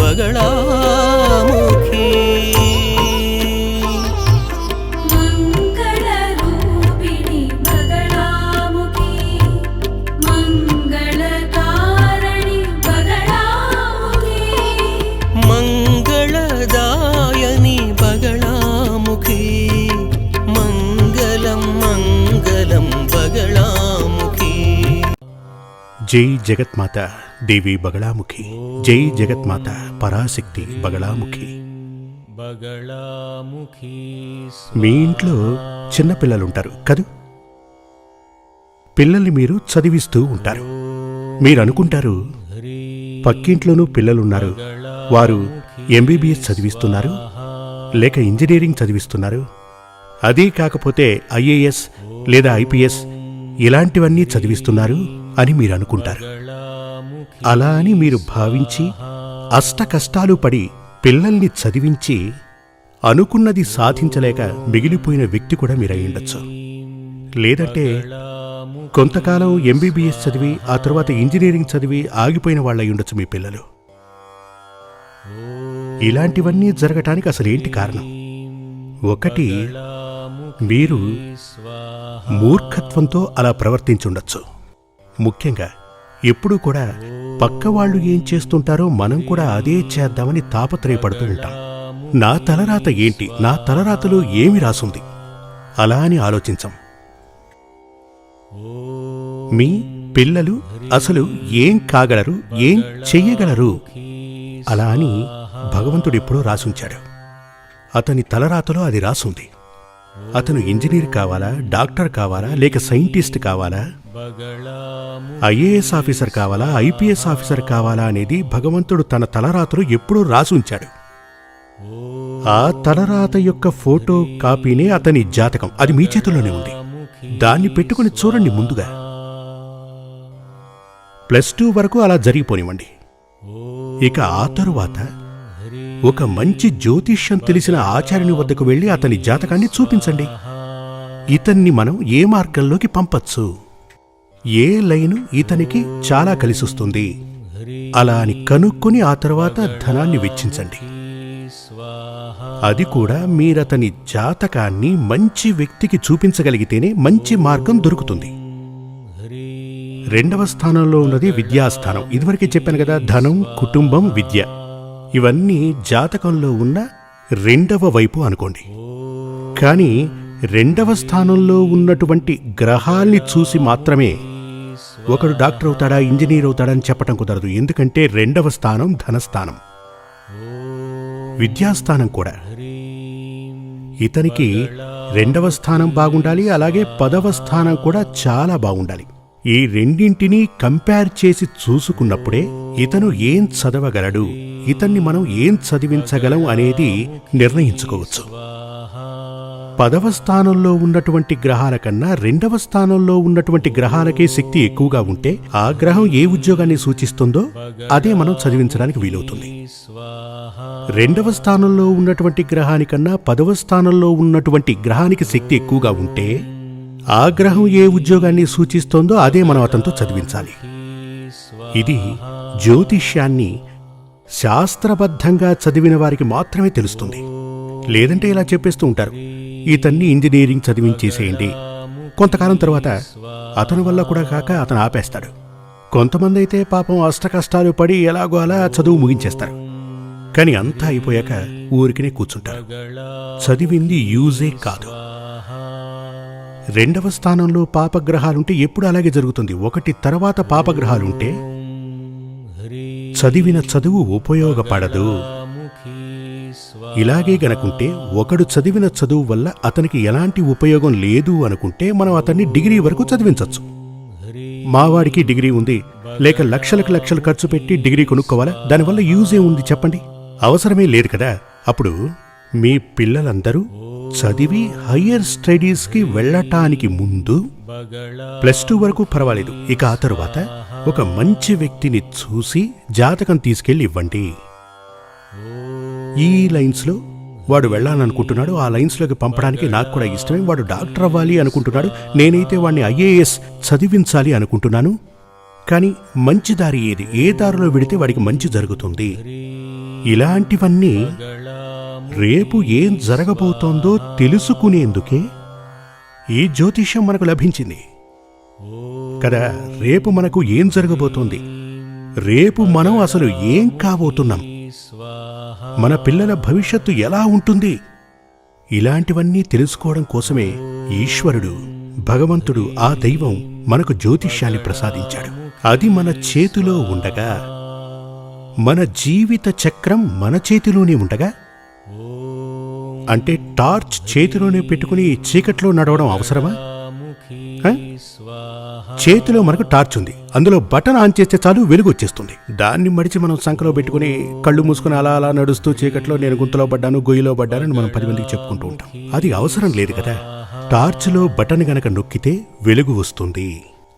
బగళాముఖి మంగళరూపిణి బగళాముఖి మంగళకారణి బగళాముఖి మంగళదాయని బగళాముఖి మంగళం మంగళం బగళాముఖి. జై జగత్మాత దేవి బగళాముఖి, జై జగత్మాత పరాశక్తి బగళాముఖి. మీ ఇంట్లో చిన్నపిల్లలుంటారు కదూ, పిల్లల్ని మీరు చదివిస్తూ ఉంటారు. మీరు అనుకుంటారు పక్కింట్లోనూ పిల్లలున్నారు, వారు ఎంబీబీఎస్ చదివిస్తున్నారు లేక ఇంజనీరింగ్ చదివిస్తున్నారు, అదే కాకపోతే ఐఏఎస్ లేదా ఐపీఎస్ ఇలాంటివన్నీ చదివిస్తున్నారు అని మీరు అనుకుంటారు. అలా అని మీరు భావించి అష్ట కష్టాలు పడి పిల్లల్ని చదివించి అనుకున్నది సాధించలేక మిగిలిపోయిన వ్యక్తి కూడా మీరయ్యుండొచ్చు. లేదంటే కొంతకాలం ఎంబీబీఎస్ చదివి ఆ తర్వాత ఇంజనీరింగ్ చదివి ఆగిపోయిన వాళ్ళయ్యుండొచ్చు మీ పిల్లలు. ఇలాంటివన్నీ జరగటానికి అసలేంటి కారణం? ఒకటి, మీరు మూర్ఖత్వంతో అలా ప్రవర్తించుండొచ్చు. ముఖ్యంగా ఎప్పుడూ కూడా పక్కవాళ్లు ఏం చేస్తుంటారో మనం కూడా అదే చేద్దామని తాపత్రయపడుతూ ఉంటాం. నా తలరాత ఏంటి, నా తలరాతలో ఏమి రాసుంది అలా అని ఆలోచించం. మీ పిల్లలు అసలు ఏం కాగలరు, ఏం చెయ్యగలరు అలా అని భగవంతుడెప్పుడో రాసుంచాడు. అతని తలరాతలో అది రాసుంది. అతను ఇంజనీర్ కావాలా, డాక్టర్ కావాలా, లేక సైంటిస్ట్ కావాలా, ఐఏఎస్ ఆఫీసర్ కావాలా, ఐపీఎస్ ఆఫీసర్ కావాలా అనేది భగవంతుడు తన తలరాతలో ఎప్పుడూ రాసుంచాడు. ఆ తలరాత యొక్క ఫోటో కాపీనే అతని జాతకం. అది మీ చేతుల్లోనే ఉంది. దాన్ని పెట్టుకుని చూడండి. ముందుగా +2 వరకు అలా జరిగిపోనివ్వండి. ఇక ఆ తరువాత ఒక మంచి జ్యోతిష్యం తెలిసిన ఆచార్యుని వద్దకు వెళ్లి అతని జాతకాన్ని చూపించండి. ఇతన్ని మనం ఏ మార్గంలోకి పంపచ్చు, ఏ లైను ఇతనికి చాలా కలిసొస్తుంది అలా అని కనుక్కొని ఆ తర్వాత ధనాన్ని వెచ్చించండి. అది కూడా మీరతని జాతకాన్ని మంచి వ్యక్తికి చూపించగలిగితేనే మంచి మార్గం దొరుకుతుంది. 2వ స్థానంలో ఉన్నది విద్యాస్థానం. ఇదివరకే చెప్పాను కదా, ధనం, కుటుంబం, విద్య ఇవన్నీ జాతకంలో ఉన్న 2వ వైపు అనుకోండి. కానీ 2వ స్థానంలో ఉన్నటువంటి గ్రహాల్ని చూసి మాత్రమే ఒకడు డాక్టర్ అవుతాడా, ఇంజనీర్ అవుతాడని చెప్పటం కుదరదు. ఎందుకంటే 2వ స్థానం ధనస్థానం, విద్యాస్థానం కూడా. ఇతనికి 2వ స్థానం బాగుండాలి, అలాగే 10వ స్థానం కూడా చాలా బాగుండాలి. ఈ రెండింటినీ కంపేర్ చేసి చూసుకున్నప్పుడే ఇతను ఏం చదవగలడు, ఇతన్ని మనం ఏం చదివించగలం అనేది నిర్ణయించుకోవచ్చు. 10వ స్థానంలో ఉన్నటువంటి గ్రహాల కన్నా 2వ స్థానంలో ఉన్నటువంటి గ్రహాలకే శక్తి ఎక్కువగా ఉంటే ఆ గ్రహం ఏ ఉద్యోగాన్ని సూచిస్తుందో అదే మనం చదివించడానికి వీలవుతుంది. 2వ స్థానంలో ఉన్నటువంటి గ్రహానికన్నా 10వ స్థానంలో ఉన్నటువంటి గ్రహానికి శక్తి ఎక్కువగా ఉంటే ఆ గ్రహం ఏ ఉద్యోగాన్ని సూచిస్తోందో అదే మనం అతనితో చదివించాలి. ఇది జ్యోతిష్యాన్ని శాస్త్రబద్ధంగా చదివిన వారికి మాత్రమే తెలుస్తుంది. లేదంటే ఇలా చెప్పేస్తూ ఉంటారు, ఇతన్ని ఇంజనీరింగ్ చదివించేసేయండి, కొంతకాలం తర్వాత అతని వల్ల కూడా కాక అతను ఆపేస్తాడు. కొంతమంది అయితే పాపం అష్టకష్టాలు పడి ఎలాగో అలా చదువు ముగించేస్తారు. కానీ అంతా అయిపోయాక ఊరికినే కూర్చుంటారు. చదివింది యూజే కాదు. 2వ స్థానంలో పాపగ్రహాలుంటే ఎప్పుడు అలాగే జరుగుతుంది. ఒకటి తర్వాత పాపగ్రహాలుంటే చదివిన చదువు ఉపయోగపడదు. ఇలాగే గనుకుంటే ఒకడు చదివిన చదువు వల్ల అతనికి ఎలాంటి ఉపయోగం లేదు అనుకుంటే మనం అతన్ని డిగ్రీ వరకు చదివించవచ్చు. మావాడికి డిగ్రీ ఉంది, లేక లక్షలకు లక్షలు ఖర్చు పెట్టి డిగ్రీ కొనుక్కోవాలా, దానివల్ల యూజే ఉంది చెప్పండి? అవసరమే లేదు కదా. అప్పుడు మీ పిల్లలందరూ చదివి హయ్యర్ స్టడీస్కి వెళ్ళటానికి ముందు +2 వరకు పర్వాలేదు. ఇక ఆ తరువాత ఒక మంచి వ్యక్తిని చూసి జాతకం తీసుకెళ్ళి ఇవ్వండి. ఈ లైన్స్లో వాడు వెళ్ళాలనుకుంటున్నాడు, ఆ లైన్స్లోకి పంపడానికి నాకు కూడా ఇష్టమే. వాడు డాక్టర్ అవ్వాలి అనుకుంటున్నాడు, నేనైతే వాడిని ఐఏఎస్ చదివించాలి అనుకుంటున్నాను. కానీ మంచి దారి ఏది, ఏ దారిలో వెడితే వాడికి మంచి జరుగుతుంది, ఇలాంటివన్నీ రేపు ఏం జరగబోతోందో తెలుసుకునేందుకే ఈ జ్యోతిష్యం మనకు లభించింది కదా. రేపు మనకు ఏం జరగబోతోంది, రేపు మనం అసలు ఏం కాబోతున్నాం, మన పిల్లల భవిష్యత్తు ఎలా ఉంటుంది, ఇలాంటివన్నీ తెలుసుకోవడం కోసమే ఈశ్వరుడు, భగవంతుడు, ఆ దైవం మనకు జ్యోతిష్యాన్ని ప్రసాదించాడు. అది మన చేతిలో ఉండగా, మన జీవిత చక్రం మన చేతిలోనే ఉండగా, అంటే టార్చ్ చేతిలోనే పెట్టుకుని చీకట్లో నడవడం అవసరమా? చేతిలో మనకు టార్చ్ ఉంది, అందులో బటన్ ఆన్ చేస్తే చాలు వెలుగు వచ్చేస్తుంది. దాన్ని మడిచి మనం సంకలో పెట్టుకుని కళ్ళు మూసుకుని అలా అలా నడుస్తూ చీకట్లో నేను గుంతలో పడ్డాను, గొయ్యిలో పడ్డానని మనం 10 మందికి చెప్పుకుంటూ ఉంటాం. అది అవసరం లేదు కదా. టార్చ్లో బటన్ గనక నొక్కితే వెలుగు వస్తుంది.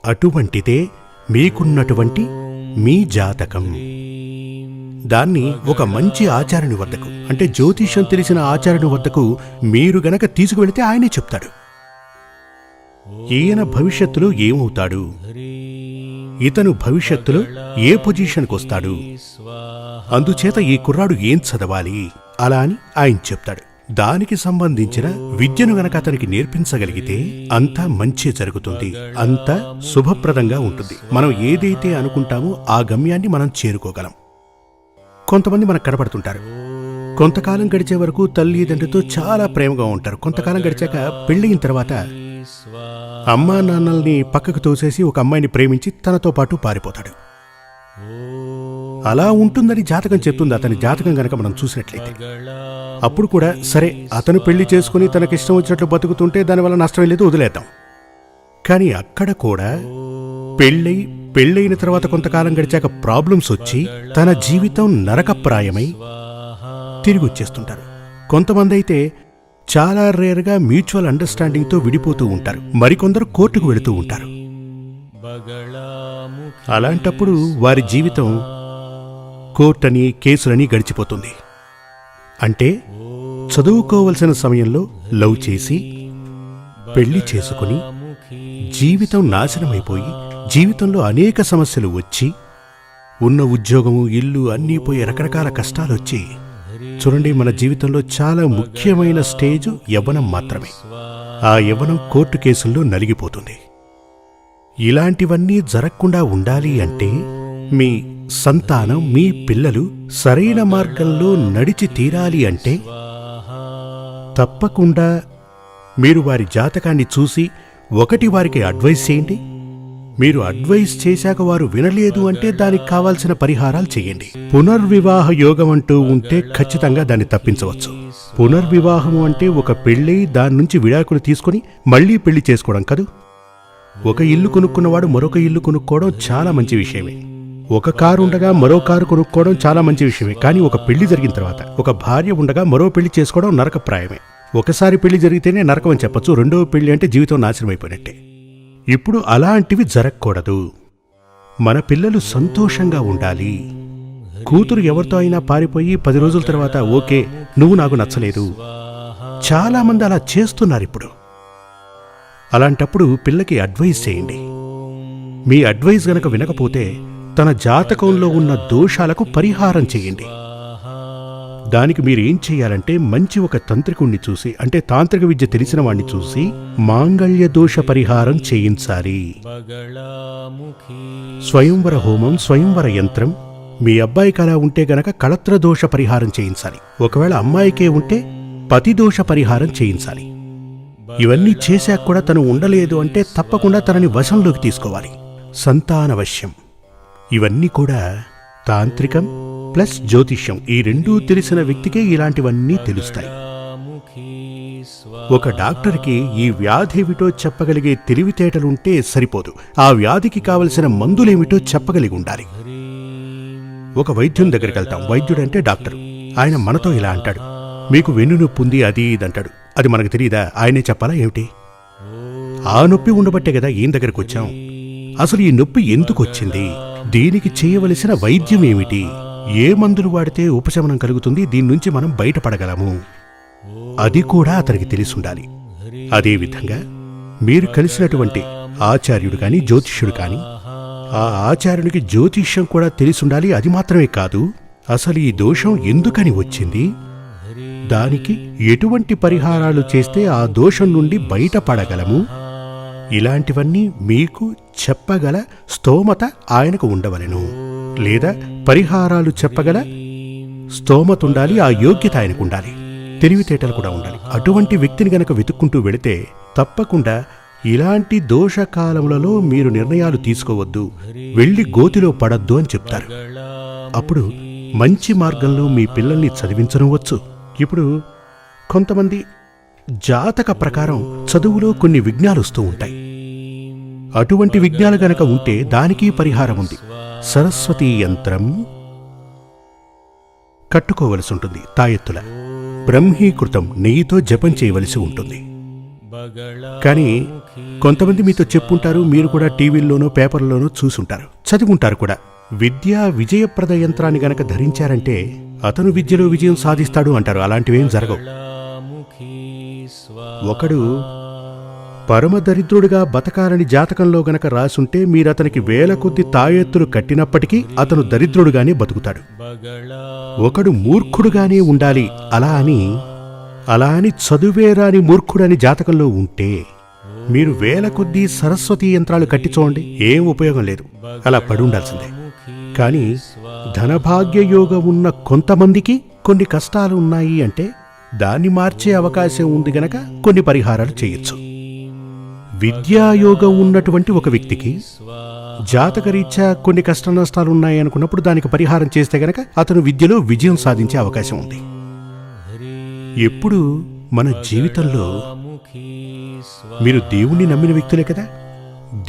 అటువంటిదే మీకున్నటువంటి మీ జాతకం. దాన్ని ఒక మంచి ఆచార్యుని వద్దకు, అంటే జ్యోతిష్యం తెలిసిన ఆచార్యుని వద్దకు మీరు గనక తీసుకువెళితే ఆయనే చెప్తాడు ఈయన భవిష్యత్తులో ఏమవుతాడు, ఇతను భవిష్యత్తులో ఏ పొజిషన్కి వస్తాడు, అందుచేత ఈ కుర్రాడు ఏం చదవాలి, అలా అని ఆయన చెప్తాడు. దానికి సంబంధించిన విద్యను గనక అతనికి నేర్పించగలిగితే అంతా మంచి జరుగుతుంది, అంతా శుభప్రదంగా ఉంటుంది. మనం ఏదైతే అనుకుంటామో ఆ గమ్యాన్ని మనం చేరుకోగలం. కొంతమంది మనకు కనపడుతుంటారు, కొంతకాలం గడిచే వరకు తల్లిదండ్రులతో చాలా ప్రేమగా ఉంటారు. కొంతకాలం గడిచాక పెళ్ళయిన తర్వాత అమ్మా నాన్నల్ని పక్కకు తోసేసి ఒక అమ్మాయిని ప్రేమించి తనతో పాటు పారిపోతాడు. అలా ఉంటుందని జాతకం చెప్తుంది. అతని జాతకం గనక మనం చూసినట్లయితే అప్పుడు కూడా సరే, అతను పెళ్లి చేసుకుని తనకిష్టం వచ్చినట్లు బతుకుతుంటే దానివల్ల నష్టం లేదు, వదిలేద్దాం. కానీ అక్కడ కూడా పెళ్ళైన తర్వాత కొంతకాలం గడిచాక ప్రాబ్లమ్స్ వచ్చి తన జీవితం నరకప్రాయమై తిరిగి వచ్చేస్తుంటారు. కొంతమంది అయితే చాలా రేర్గా మ్యూచువల్ అండర్స్టాండింగ్తో విడిపోతూ ఉంటారు. మరికొందరు కోర్టుకు వెళుతూ ఉంటారు. అలాంటప్పుడు వారి జీవితం కోర్టని, కేసులని గడిచిపోతుంది. అంటే చదువుకోవలసిన సమయంలో లవ్ చేసి పెళ్లి చేసుకుని జీవితం నాశనమైపోయి, జీవితంలో అనేక సమస్యలు వచ్చి, ఉన్న ఉద్యోగము, ఇల్లు అన్నీ పోయి రకరకాల కష్టాలొచ్చి, చూడండి, మన జీవితంలో చాలా ముఖ్యమైన స్టేజ్ యవ్వనం మాత్రమే. ఆ యవ్వనం కోర్టు కేసుల్లో నలిగిపోతుంది. ఇలాంటివన్నీ జరగకుండా ఉండాలి అంటే మీ సంతానం, మీ పిల్లలు సరైన మార్గంలో నడిచి తీరాలి అంటే తప్పకుండా మీరు వారి జాతకాన్ని చూసి ఒకటి వారికి అడ్వైస్ చేయండి. మీరు అడ్వైస్ చేశాక వారు వినలేదు అంటే దానికి కావాల్సిన పరిహారాలు చేయండి. పునర్వివాహ యోగం అంటూ ఉంటే ఖచ్చితంగా దాన్ని తప్పించవచ్చు. పునర్వివాహము అంటే ఒక పెళ్ళి, దాని నుంచి విడాకులు తీసుకుని మళ్లీ పెళ్లి చేసుకోవడం కాదు. ఒక ఇల్లు కొనుక్కున్నవాడు మరొక ఇల్లు కొనుక్కోవడం చాలా మంచి విషయమే. ఒక కారు ఉండగా మరో కారు కొనుక్కోవడం చాలా మంచి విషయమే. కానీ ఒక పెళ్లి జరిగిన తర్వాత ఒక భార్య ఉండగా మరో పెళ్లి చేసుకోవడం నరకప్రాయమే. ఒకసారి పెళ్లి జరిగితేనే నరకం అని చెప్పచ్చు, రెండవ పెళ్లి అంటే జీవితం నాశనం అయిపోయినట్టే. ఇప్పుడు అలాంటివి జరగకూడదు. మన పిల్లలు సంతోషంగా ఉండాలి. కూతురు ఎవరితో అయినా పారిపోయి 10 రోజుల తర్వాత ఓకే, నువ్వు నాకు నచ్చలేదు, చాలామంది అలా చేస్తున్నారు ఇప్పుడు. అలాంటప్పుడు పిల్లకి అడ్వైస్ చేయండి. మీ అడ్వైస్ గనక వినకపోతే తన జాతకంలో ఉన్న దోషాలకు పరిహారం చేయండి. దానికి మీరేం చేయాలంటే మంచి ఒక తంత్రికుణ్ణి చూసి, అంటే తాంత్రిక విద్య తెలిసిన వాణ్ణి చూసి మాంగళ్య దోష పరిహారం చేయించాలి. స్వయంవర హోమం, స్వయంవర యంత్రం. మీ అబ్బాయికి అలా ఉంటే గనక కళత్ర దోష పరిహారం చేయించాలి. ఒకవేళ అమ్మాయికే ఉంటే పతి దోష పరిహారం చేయించాలి. ఇవన్నీ చేశాక కూడా తను ఉండలేదు అంటే తప్పకుండా తనని వశంలోకి తీసుకోవాలి. సంతానవశ్యం. ఇవన్నీ కూడా తాంత్రికం ప్లస్ జ్యోతిష్యం, ఈ రెండూ తెలిసిన వ్యక్తికే ఇలాంటివన్నీ తెలుస్తాయి. ఒక డాక్టర్కి ఈ వ్యాధేమిటో చెప్పగలిగే తెలివితేటలుంటే సరిపోదు, ఆ వ్యాధికి కావలసిన మందులేమిటో చెప్పగలిగి ఉండాలి. ఒక వైద్యుని దగ్గరికి వెళ్తాం. వైద్యుడంటే డాక్టర్. ఆయన మనతో ఇలా అంటాడు, మీకు వెన్నునొప్పి ఉంది, అది ఇదంటాడు. అది మనకు తెలియదా? ఆయనే చెప్పాలా ఏమిటి? ఆ నొప్పి ఉండబట్టే కదా ఈయన దగ్గరకు వచ్చాం. అసలు ఈ నొప్పి ఎందుకు వచ్చింది, దీనికి చేయవలసిన వైద్యం ఏమిటి, ఏ మందులు వాడితే ఉపశమనం కలుగుతుంది, దీని నుంచి మనం బయటపడగలము, అది కూడా అతనికి తెలిసుండాలి. అదేవిధంగా మీరు కలిసినటువంటి ఆచార్యుడు కాని, జ్యోతిష్యుడు కాని, ఆ ఆచార్యునికి జ్యోతిష్యం కూడా తెలిసుండాలి. అది మాత్రమే కాదు, అసలు ఈ దోషం ఎందుకని వచ్చింది, దానికి ఎటువంటి పరిహారాలు చేస్తే ఆ దోషం నుండి బయటపడగలము, ఇలాంటివన్నీ మీకు చెప్పగల స్తోమత ఆయనకు ఉండవలెను. లేదా పరిహారాలు చెప్పగల స్తోమత ఉండాలి, ఆ యోగ్యత ఆయనకు ఉండాలి, తెలివితేటలు కూడా ఉండాలి. అటువంటి వ్యక్తిని గనక వెతుక్కుంటూ వెళితే తప్పకుండా ఇలాంటి దోషకాలములలో మీరు నిర్ణయాలు తీసుకోవద్దు, వెళ్ళి గోతిలో పడద్దు అని చెప్తారు. అప్పుడు మంచి మార్గంలో మీ పిల్లల్ని చదివించనవచ్చు. ఇప్పుడు కొంతమంది జాతక ప్రకారం చదువులో కొన్ని విఘ్నాలు వస్తూ ఉంటాయి. అటువంటి విఘ్నాలు గనక ఉంటే దానికి పరిహారం ఉంది. సరస్వతీ యంత్రం కట్టుకోవలసి ఉంటుంది, తాయెత్తుల బ్రహ్మీకృతం నెయ్యితో జపం చేయవలసి ఉంటుంది. కానీ కొంతమంది మీతో చెప్పుంటారు, మీరు కూడా టీవీల్లోనో పేపర్లోనో చూసుంటారు, చదివుంటారు కూడా. విద్యా విజయప్రద యంత్రాన్ని గనక ధరించారంటే అతను విద్యలో విజయం సాధిస్తాడు అంటారు. అలాంటివేం జరగవు. ఒకడు పరమదరిద్రుడిగా బతకాలని జాతకంలో గనక రాసుంటే మీరతనికి వేల కొద్ది తాయెత్తులు కట్టినప్పటికీ అతను దరిద్రుడుగానే బతుకుతాడు. ఒకడు మూర్ఖుడుగానే ఉండాలి అలా అని చదువేరాని మూర్ఖుడని జాతకంలో ఉంటే మీరు వేల కొద్దీ సరస్వతీ యంత్రాలు కట్టి చూడండి, ఏం ఉపయోగం లేదు, అలా పడి ఉండాల్సిందే. కానీ ధనభాగ్యయోగం ఉన్న కొంతమందికి కొన్ని కష్టాలు ఉన్నాయి అంటే దాన్ని మార్చే అవకాశం ఉంది గనక కొన్ని పరిహారాలు చేయొచ్చు. విద్యాయోగం ఉన్నటువంటి ఒక వ్యక్తికి జాతకరీత్యా కొన్ని కష్ట నష్టాలు ఉన్నాయి అనుకున్నప్పుడు దానికి పరిహారం చేస్తే గనక అతను విద్యలో విజయం సాధించే అవకాశం ఉంది. ఎప్పుడు మన జీవితంలో మీరు దేవుణ్ణి నమ్మిన వ్యక్తులే కదా.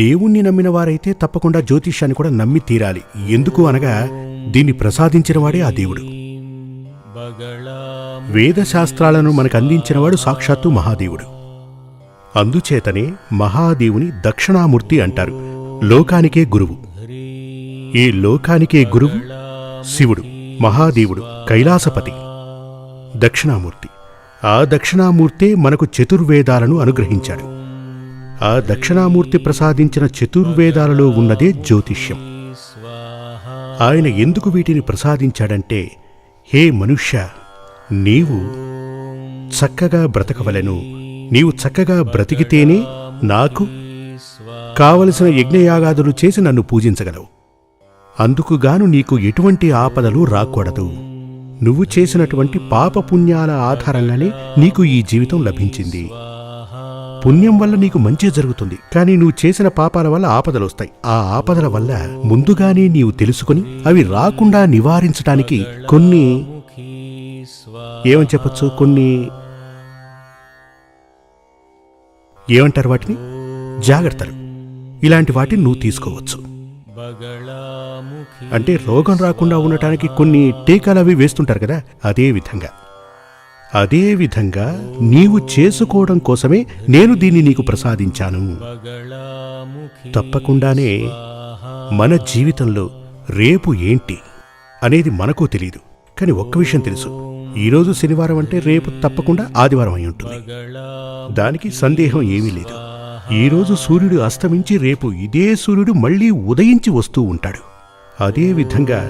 దేవుణ్ణి నమ్మిన వారైతే తప్పకుండా జ్యోతిష్యాన్ని కూడా నమ్మి తీరాలి. ఎందుకు అనగా దీన్ని ప్రసాదించిన వాడే ఆ దేవుడు. వేదశాస్త్రాలను మనకు అందించినవాడు సాక్షాత్తు మహాదేవుడు. అందుచేతనే మహాదేవుని దక్షిణామూర్తి అంటారు. లోకానికే గురువు. ఈ లోకానికే గురువు శివుడు, మహాదేవుడు, కైలాసపతి, దక్షిణామూర్తి. ఆ దక్షిణామూర్తే మనకు చతుర్వేదాలను అనుగ్రహించాడు. ఆ దక్షిణామూర్తి ప్రసాదించిన చతుర్వేదాలలో ఉన్నదే జ్యోతిష్యం. ఆయన ఎందుకు వీటిని ప్రసాదించాడంటే, హే మనుష్య, నీవు చక్కగా బ్రతకవలెను, నీవు చక్కగా బ్రతికితేనే నాకు కావలసిన యజ్ఞయాగాదులు చేసి నన్ను పూజించగలవు. అందుకుగాను నీకు ఎటువంటి ఆపదలు రాకూడదు. నువ్వు చేసినటువంటి పాపపుణ్యాల ఆధారంగానే నీకు ఈ జీవితం లభించింది. పుణ్యం వల్ల నీకు మంచి జరుగుతుంది, కానీ నువ్వు చేసిన పాపాల వల్ల ఆపదలు వస్తాయి. ఆ ఆపదల వల్ల ముందుగానే నీవు తెలుసుకుని అవి రాకుండా నివారించడానికి కొన్ని ఏమని చెప్పచ్చు, కొన్ని ఏమంటారు వాటిని, జాగ్రత్తలు, ఇలాంటి వాటిని నువ్వు తీసుకోవచ్చు. అంటే రోగం రాకుండా ఉండటానికి కొన్ని టీకాలు అవి వేస్తుంటారు కదా, అదే విధంగా నీవు చేసుకోవడం కోసమే నేను దీన్ని నీకు ప్రసాదించాను. తప్పకుండానే మన జీవితంలో రేపు ఏంటి అనేది మనకు తెలియదు. కానీ ఒక్క విషయం తెలుసు, ఈరోజు శనివారం అంటే రేపు తప్పకుండా ఆదివారం అయి ఉంటుంది. దానికి సందేహం ఏమీ లేదు. ఈరోజు సూర్యుడు అస్తమించి రేపు ఇదే సూర్యుడు మళ్లీ ఉదయించి వస్తూ ఉంటాడు. అదేవిధంగా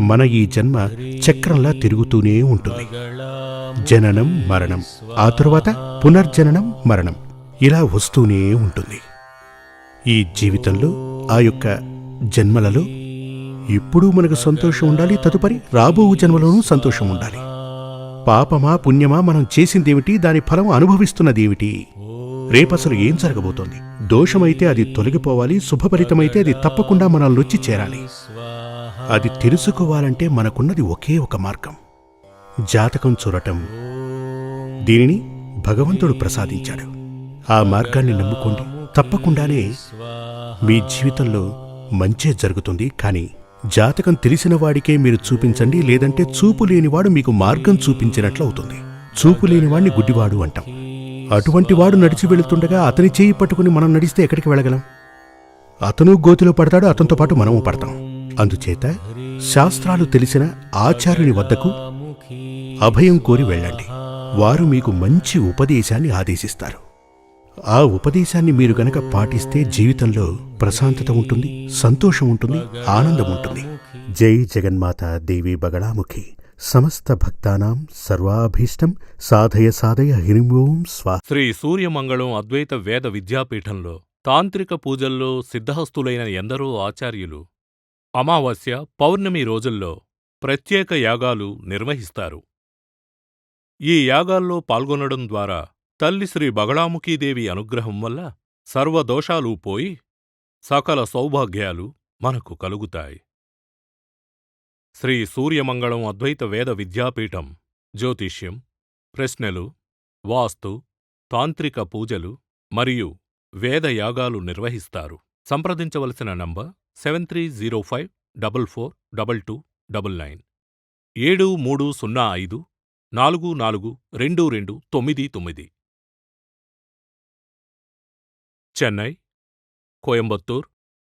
మన ఈ జన్మ చక్రంలా తిరుగుతూనే ఉంటుంది. జననం మరణం, ఆ తరువాత పునర్జననం మరణం, ఇలా వస్తూనే ఉంటుంది. ఈ జీవితంలో ఆ యొక్క జన్మలలో ఇప్పుడు మనకు సంతోషం ఉండాలి, తదుపరి రాబో జన్మలోనూ సంతోషం ఉండాలి. పాపమా పుణ్యమా, మనం చేసిందేమిటి, దాని ఫలం అనుభవిస్తున్నదేమిటి, రేపసలు ఏం జరగబోతోంది. దోషమైతే అది తొలగిపోవాలి, శుభఫలితమైతే అది తప్పకుండా మనల్ని వచ్చి చేరాలి. అది తెలుసుకోవాలంటే మనకున్నది ఒకే ఒక మార్గం, జాతకం చూడటం. దీనిని భగవంతుడు ప్రసాదించాడు. ఆ మార్గాన్ని నమ్ముకోండి, తప్పకుండానే మీ జీవితంలో మంచే జరుగుతుంది. కానీ జాతకం తెలిసిన వాడికే మీరు చూపించండి, లేదంటే చూపు లేనివాడు మీకు మార్గం చూపించినట్లు అవుతుంది. చూపు లేనివాడిని గుడ్డివాడు అంటాం. అటువంటి వాడు నడిచి వెళుతుండగా అతని చేయి పట్టుకుని మనం నడిస్తే ఎక్కడికి వెళ్ళగలం? అతను గోతిలో పడతాడు, అతనితో పాటు మనము పడతాం. అందుచేత శాస్త్రాలు తెలిసిన ఆచార్యుని వద్దకు అభయం కోరి వెళ్ళండి. వారు మీకు మంచి ఉపదేశాన్ని ఆదేశిస్తారు. ఆ ఉపదేశాన్ని మీరు గనక పాటిస్తే జీవితంలో ప్రశాంతత ఉంటుంది, సంతోషం ఉంటుంది, ఆనందం ఉంటుంది. జై జగన్మాత దేవి బగళాముఖి. సమస్త భక్తానాం సర్వాభీష్టం సాధయ సాధయ హ్రీం ఓం స్వాహ. శ్రీ సూర్యమంగళం అద్వైత వేద విద్యాపీఠంలో తాంత్రిక పూజల్లో సిద్ధహస్తులైన ఎందరో ఆచార్యులు అమావాస్య, పౌర్ణమి రోజుల్లో ప్రత్యేక యాగాలు నిర్వహిస్తారు. ఈ యాగాల్లో పాల్గొనడం ద్వారా తల్లి శ్రీ బగళాముఖీదేవి అనుగ్రహం వల్ల సర్వదోషాలూ పోయి సకల సౌభాగ్యాలు మనకు కలుగుతాయి. శ్రీ సూర్యమంగళం అద్వైత వేద విద్యాపీఠం జ్యోతిష్యం, ప్రశ్నలు, వాస్తు, తాంత్రిక పూజలు మరియు వేదయాగాలు నిర్వహిస్తారు. సంప్రదించవలసిన నంబర్ 7305442299 7305442299. చెన్నై, కోయంబత్తూర్,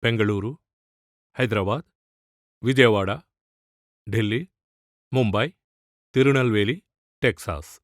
బెంగళూరు, హైదరాబాద్, విజయవాడ, ఢిల్లీ, ముంబై, తిరునల్వేలి, టెక్సాస్.